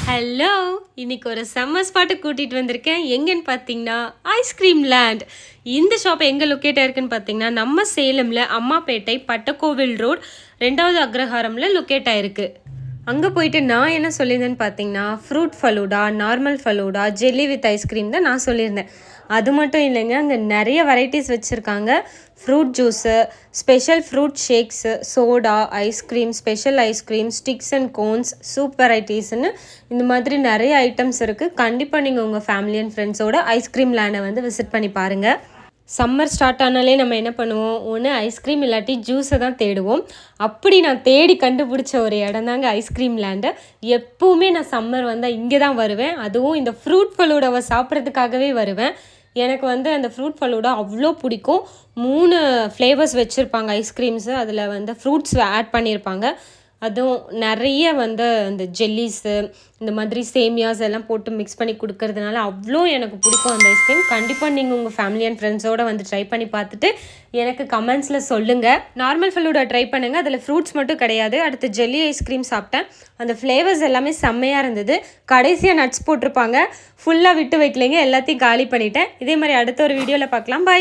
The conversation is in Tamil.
ஹலோ, இன்னைக்கு ஒரு செம்ம ஸ்பாட்டுக்கு கூட்டிகிட்டு வந்திருக்கேன். எங்கன்னு பார்த்தீங்கன்னா ஐஸ்கிரீம் லேண்ட். இந்த ஷாப் எங்கே லொக்கேட் ஆயிருக்குன்னு பார்த்தீங்கன்னா நம்ம சேலமில் அம்மாப்பேட்டை பட்டக்கோவில் ரோட் 2வது அக்ரஹாரமில் லொக்கேட் ஆயிருக்கு. அங்கே போயிட்டு நான் என்ன சொல்லியிருந்தேன்னு பார்த்தீங்கன்னா fruit falooda, normal falooda, jelly with ice cream தான் நான் சொல்லியிருந்தேன். அது மட்டும் இல்லைங்க, அங்கே நிறைய வெரைட்டிஸ் வச்சுருக்காங்க. Fruit juice, special fruit shakes, soda, ice cream, special ice cream, sticks and cones, soup வெரைட்டிஸ்ன்னு இந்த மாதிரி நிறைய ஐட்டம்ஸ் இருக்குது. கண்டிப்பாக நீங்கள் உங்கள் ஃபேமிலி அண்ட் ஃப்ரெண்ட்ஸோட ஐஸ்கிரீம் லேண்டை வந்து விசிட் பண்ணி பாருங்கள். சம்மர் ஸ்டார்ட் ஆனாலே நம்ம என்ன பண்ணுவோம், ஒன்று ஐஸ்கிரீம் இல்லாட்டி ஜூஸை தான் தேடுவோம். அப்படி நான் தேடி கண்டுபிடிச்ச ஒரு இடம் தாங்க ஐஸ்கிரீம் லேண்டு. எப்போவுமே நான் சம்மர் வந்தால் இங்கே தான் வருவேன். அதுவும் இந்த ஃப்ரூட் ஃபலூடாவை சாப்பிட்றதுக்காகவே வருவேன். எனக்கு வந்து அந்த ஃப்ரூட் ஃபலூடா அவ்வளோ பிடிக்கும். 3 ஃப்ளேவர்ஸ் வச்சுருப்பாங்க ஐஸ்கிரீம்ஸு. அதில் வந்து ஃப்ரூட்ஸ் ஆட் பண்ணியிருப்பாங்க. அதுவும் நிறைய வந்து அந்த ஜெல்லிஸு, இந்த மாதிரி சேமியாஸ் எல்லாம் போட்டு மிக்ஸ் பண்ணி கொடுக்கறதுனால அவ்வளோ எனக்கு பிடிக்கும் அந்த ஐஸ்கிரீம். கண்டிப்பாக நீங்கள் உங்கள் ஃபேமிலி அண்ட் ஃப்ரெண்ட்ஸோடு வந்து ட்ரை பண்ணி பார்த்துட்டு எனக்கு கமெண்ட்ஸில் சொல்லுங்கள். நார்மல் ஃபலூடா ட்ரை பண்ணுங்கள், அதில் ஃப்ரூட்ஸ் மட்டும் கிடையாது. அடுத்து ஜெல்லி ஐஸ்கிரீம் சாப்பிட்டேன். அந்த ஃப்ளேவர்ஸ் எல்லாமே செம்மையாக இருந்தது. கடைசியாக நட்ஸ் போட்டிருப்பாங்க. ஃபுல்லாக விட்டு வைக்கலைங்க, எல்லாத்தையும் காலி பண்ணிட்டேன். இதே மாதிரி அடுத்த ஒரு வீடியோவில் பார்க்கலாம். பாய்.